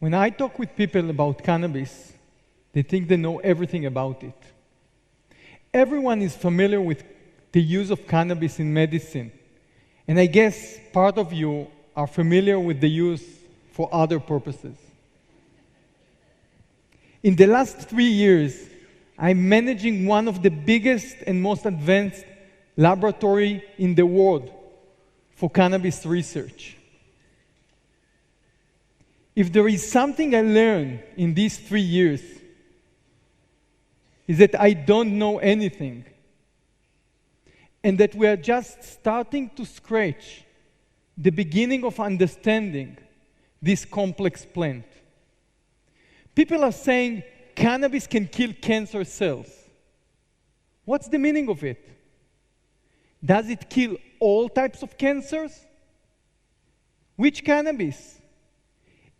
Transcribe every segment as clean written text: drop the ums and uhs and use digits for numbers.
When I talk with people about cannabis, they think they know everything about it. Everyone is familiar with the use of cannabis in medicine. And I guess part of you are familiar with the use for other purposes. In the last 3 years, I'm managing one of the biggest and most advanced laboratories in the world for cannabis research. If there is something I learned in these 3 years, is that I don't know anything, and that we are just starting to scratch the beginning of understanding this complex plant. People are saying cannabis can kill cancer cells. What's the meaning of it? Does it kill all types of cancers? Which cannabis?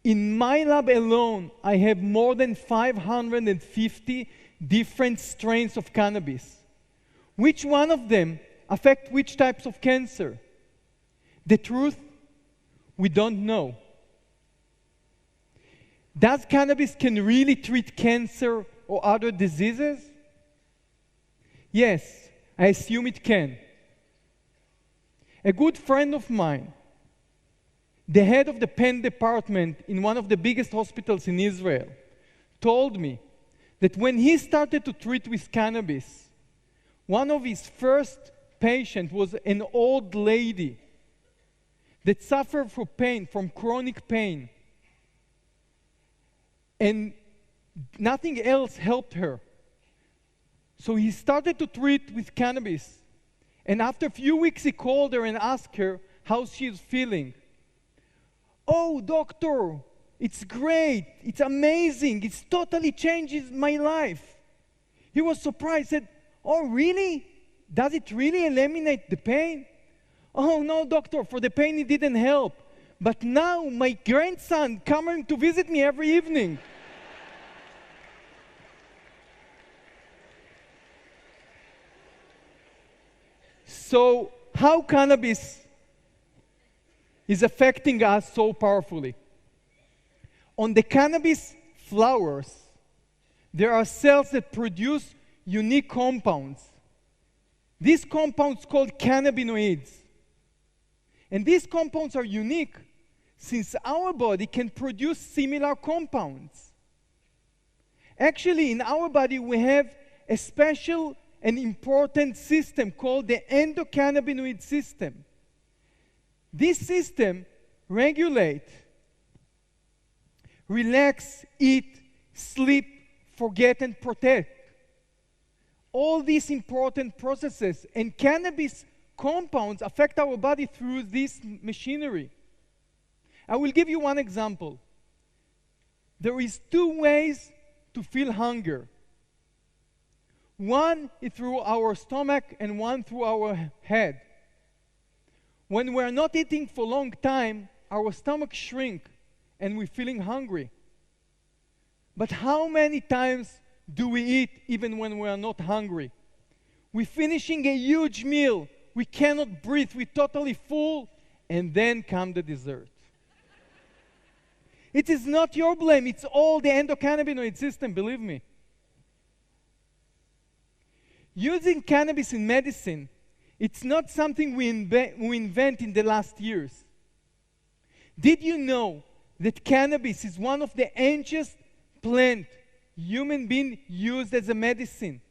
In my lab alone, I have more than 550 different strains of cannabis. Which one of them affect which types of cancer? The truth, we don't know. Does cannabis can really treat cancer or other diseases? Yes, I assume it can. A good friend of mine, the head of the pain department in one of the biggest hospitals in Israel, told me that when he started to treat with cannabis, one of his first patients was an old lady that suffered from pain, from chronic pain, and nothing else helped her. So he started to treat with cannabis. And after a few weeks, he called her and asked her how she's feeling. "Oh, doctor, it's great. It's amazing. It's totally changes my life." He was surprised, said, "Oh, really? Does it really eliminate the pain?" "Oh, no, doctor, for the pain it didn't help. But now my grandson coming to visit me every evening." So, how cannabis is affecting us so powerfully? On the cannabis flowers, there are cells that produce unique compounds. These compounds called cannabinoids. And these compounds are unique since our body can produce similar compounds. Actually, in our body, we have a special and important system called the endocannabinoid system. This system regulates, relax, eat, sleep, forget, and protect. All these important processes and cannabis compounds affect our body through this machinery. I will give you one example. There is 2 ways to feel hunger. One is through our stomach and one through our head. When we're not eating for a long time, our stomach shrinks and we're feeling hungry. But how many times do we eat even when we are not hungry? We're finishing a huge meal. We cannot breathe. We're totally full. And then comes the dessert. It is not your blame. It's all the endocannabinoid system, believe me. Using cannabis in medicine, it's not something we invent in the last years. Did you know that cannabis is one of the ancient plants human beings used as a medicine?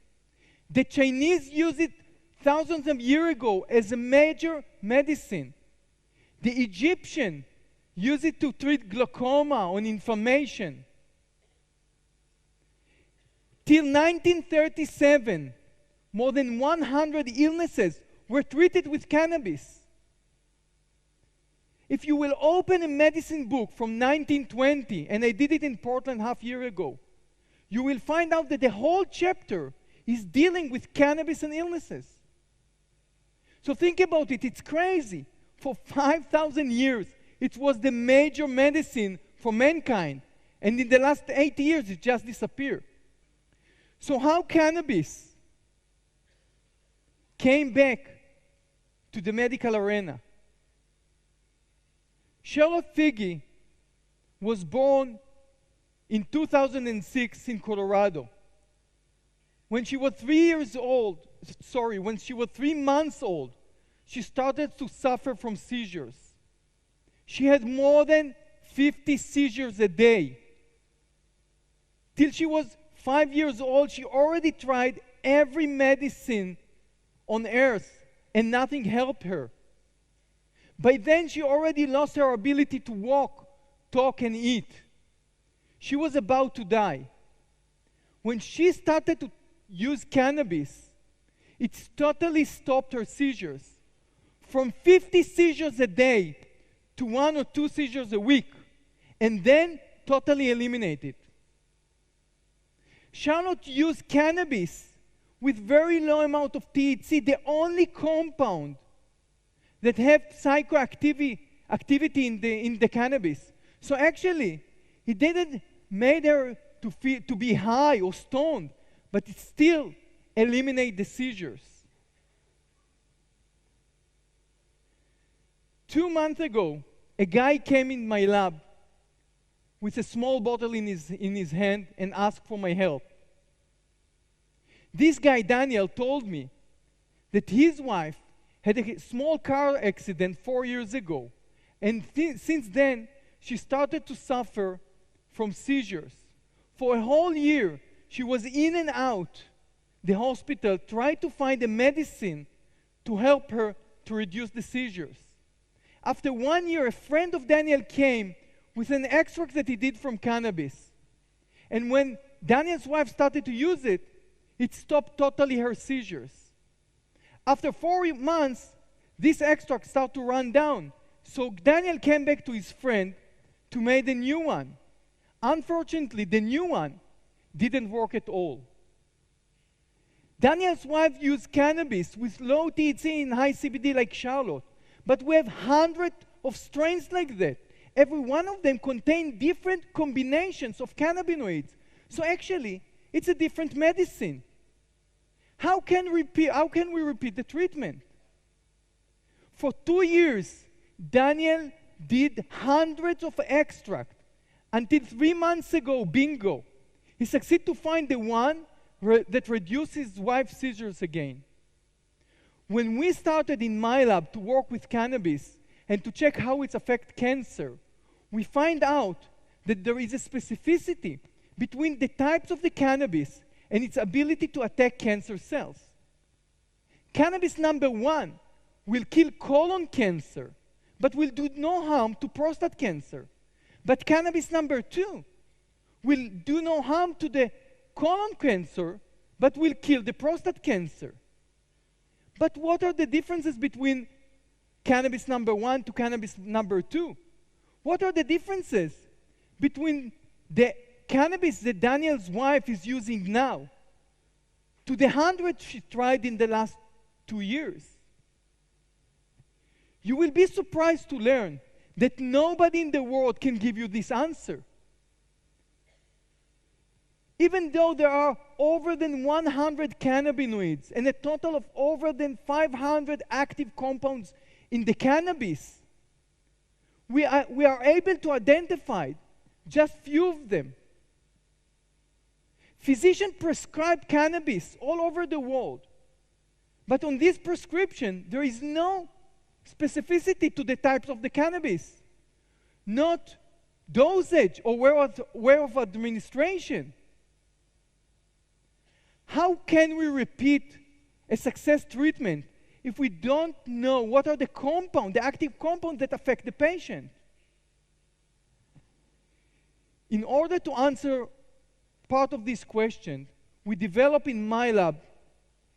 The Chinese used it thousands of years ago as a major medicine. The Egyptian used it to treat glaucoma or inflammation. Till 1937, more than 100 illnesses were treated with cannabis. If you will open a medicine book from 1920, and I did it in Portland half a year ago, you will find out that the whole chapter is dealing with cannabis and illnesses. So think about it, it's crazy. For 5,000 years, it was the major medicine for mankind. And in the last 80 years, it just disappeared. So how cannabis came back to the medical arena? Charlotte Figi was born in 2006 in Colorado. When she was 3 months old, she started to suffer from seizures. She had more than 50 seizures a day. Till she was 5 years old, she already tried every medicine on earth, and nothing helped her. By then, she already lost her ability to walk, talk, and eat. She was about to die. When she started to use cannabis, it totally stopped her seizures. From 50 seizures a day to 1 or 2 seizures a week, and then totally eliminated. Charlotte used cannabis with very low amount of THC, the only compound that have psychoactivity in the cannabis. So actually, it didn't make her to be high or stoned, but it still eliminated the seizures. 2 months ago, a guy came in my lab with a small bottle in his hand and asked for my help. This guy, Daniel, told me that his wife had a small car accident 4 years ago, and since then, she started to suffer from seizures. For a whole year, she was in and out the hospital, trying to find a medicine to help her to reduce the seizures. After 1 year, a friend of Daniel came with an extract that he did from cannabis. And when Daniel's wife started to use it, it stopped totally her seizures. After 4 months, this extract started to run down. So Daniel came back to his friend to make a new one. Unfortunately, the new one didn't work at all. Daniel's wife used cannabis with low THC and high CBD like Charlotte. But we have hundreds of strains like that. Every one of them contain different combinations of cannabinoids. So actually, it's a different medicine. How can we repeat the treatment? For 2 years, Daniel did hundreds of extracts. Until 3 months ago, bingo, he succeeded to find the one that reduces his wife's seizures again. When we started in my lab to work with cannabis and to check how it affects cancer, we find out that there is a specificity between the types of the cannabis and its ability to attack cancer cells. Cannabis number 1 will kill colon cancer, but will do no harm to prostate cancer. But cannabis number 2 will do no harm to the colon cancer, but will kill the prostate cancer. But what are the differences between cannabis number 1 to cannabis number 2? What are the differences between the cannabis that Daniel's wife is using now to the 100 she tried in the last 2 years? You will be surprised to learn that nobody in the world can give you this answer. Even though there are over than 100 cannabinoids and a total of over than 500 active compounds in the cannabis, we are able to identify just few of them. Physicians prescribe cannabis all over the world, but on this prescription, there is no specificity to the types of the cannabis, not dosage or way of administration. How can we repeat a success treatment if we don't know what are the compounds, the active compounds that affect the patient? In order to answer part of this question, we developed in my lab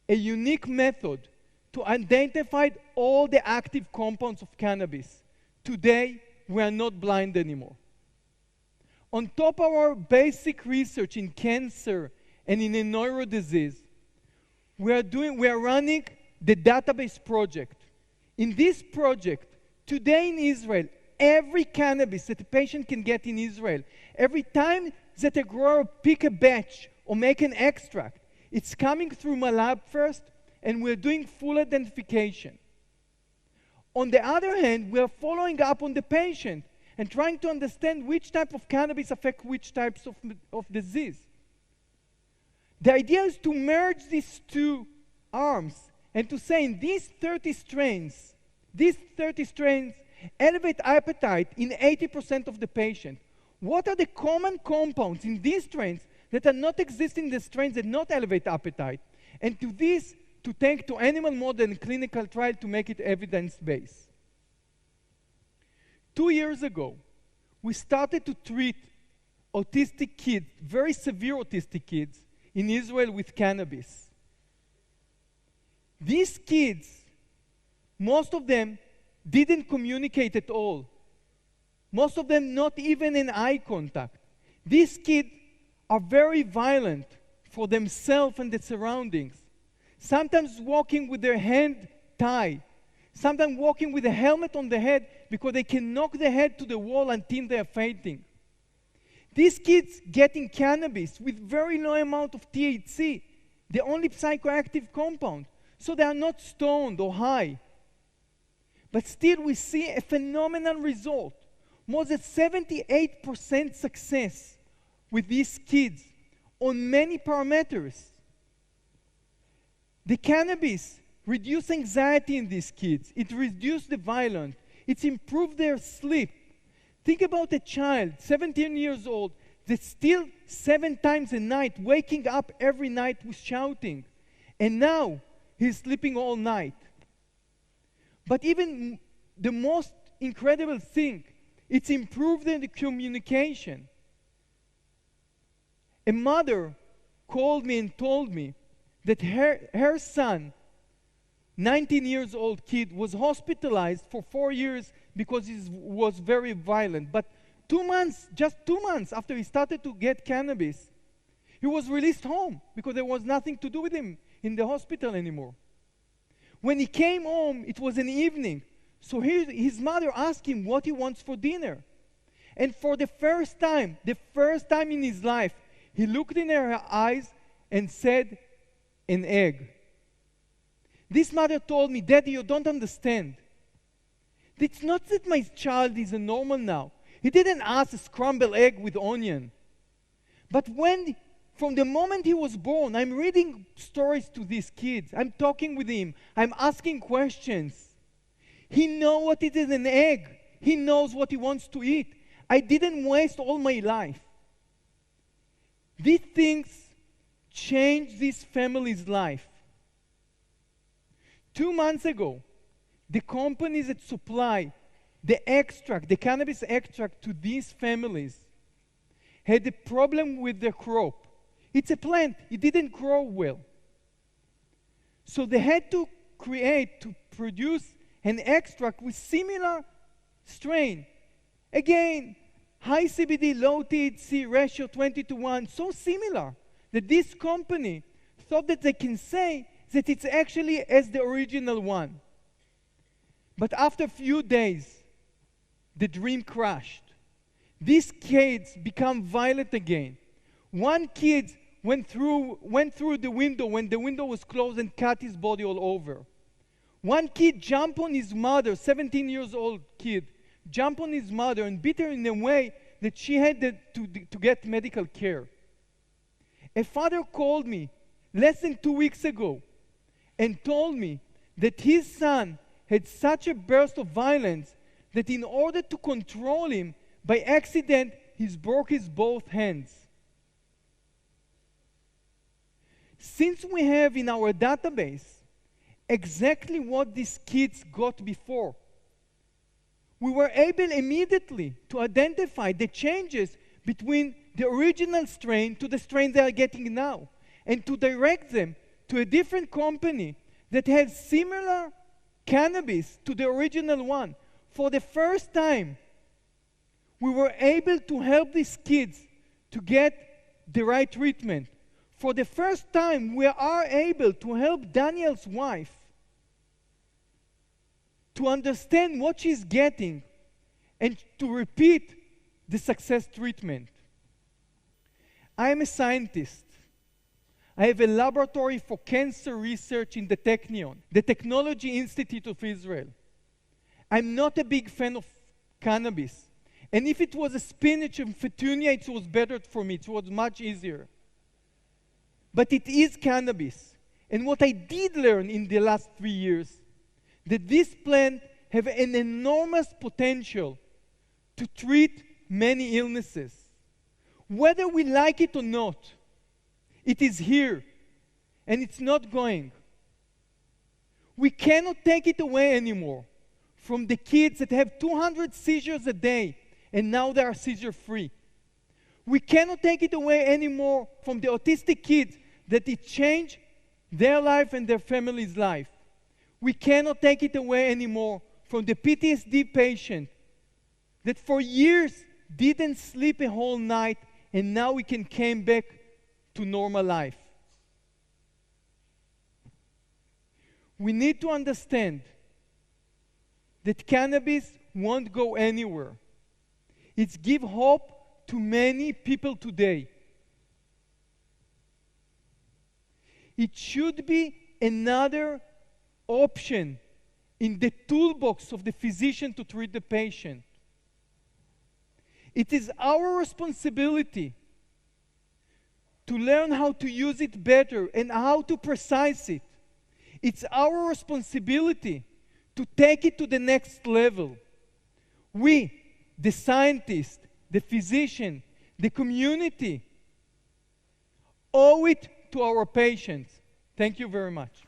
a unique method to identify all the active compounds of cannabis. Today, we are not blind anymore. On top of our basic research in cancer and in a neuro disease, we are running the database project. In this project, today in Israel, every cannabis that a patient can get in Israel, every time that a grower pick a batch or make an extract, it's coming through my lab first, and we're doing full identification. On the other hand, we are following up on the patient and trying to understand which type of cannabis affect which types of disease. The idea is to merge these two arms and to say in these 30 strains elevate appetite in 80% of the patient. What are the common compounds in these strains that are not existing in the strains that not elevate appetite? And to this, to take to animal model and clinical trial to make it evidence-based. 2 years ago, we started to treat autistic kids, very severe autistic kids, in Israel with cannabis. These kids, most of them didn't communicate at all. Most of them not even in eye contact. These kids are very violent for themselves and the surroundings. Sometimes walking with their hand tied. Sometimes walking with a helmet on the head because they can knock the head to the wall until they are fainting. These kids getting cannabis with very low amount of THC, the only psychoactive compound, so they are not stoned or high. But still we see a phenomenal result. More than 78% success with these kids on many parameters. The cannabis reduced anxiety in these kids. It reduced the violence. It improved their sleep. Think about a child, 17 years old, that's still 7 times a night, waking up every night with shouting. And now he's sleeping all night. But even the most incredible thing, it's improved the communication. A mother called me and told me that her son, 19 years old kid, was hospitalized for 4 years because he was very violent. But 2 months, just 2 months after he started to get cannabis, he was released home because there was nothing to do with him in the hospital anymore. When he came home, it was an evening. So his mother asked him what he wants for dinner. And for the first time in his life, he looked in her eyes and said, an egg. This mother told me, Daddy, you don't understand. It's not that my child is a normal now. He didn't ask a scrambled egg with onion. But from the moment he was born, I'm reading stories to these kids. I'm talking with him. I'm asking questions. He knows what it is, an egg. He knows what he wants to eat. I didn't waste all my life. These things changed this family's life. 2 months ago, the companies that supply the extract, the cannabis extract to these families, had a problem with the crop. It's a plant. It didn't grow well. So they had to produce an extract with similar strain. Again, high CBD, low THC ratio 20:1, so similar that this company thought that they can say that it's actually as the original one. But after a few days, the dream crashed. These kids become violent again. One kid went through the window when the window was closed and cut his body all over. One kid jumped on his mother, 17 years old kid, jumped on his mother and beat her in a way that she had to get medical care. A father called me less than 2 weeks ago and told me that his son had such a burst of violence that in order to control him, by accident, he broke his both hands. Since we have in our database exactly what these kids got before, we were able immediately to identify the changes between the original strain to the strain they are getting now, and to direct them to a different company that has similar cannabis to the original one. For the first time, we were able to help these kids to get the right treatment. For the first time, we are able to help Daniel's wife to understand what she's getting and to repeat the success treatment. I am a scientist. I have a laboratory for cancer research in the Technion, the Technology Institute of Israel. I'm not a big fan of cannabis. And if it was a spinach and petunia, it was better for me. It was much easier. But it is cannabis. And what I did learn in the last 3 years, that this plant have an enormous potential to treat many illnesses. Whether we like it or not, it is here, and it's not going. We cannot take it away anymore from the kids that have 200 seizures a day, and now they are seizure-free. We cannot take it away anymore from the autistic kids that it changed their life and their family's life. We cannot take it away anymore from the PTSD patient that for years didn't sleep a whole night, and now we can come back to normal life. We need to understand that cannabis won't go anywhere. It's give hope to many people today. It should be another option in the toolbox of the physician to treat the patient. It is our responsibility to learn how to use it better and how to precise it. It's our responsibility to take it to the next level. We, the scientists, the physician, the community, owe it to our patients. Thank you very much.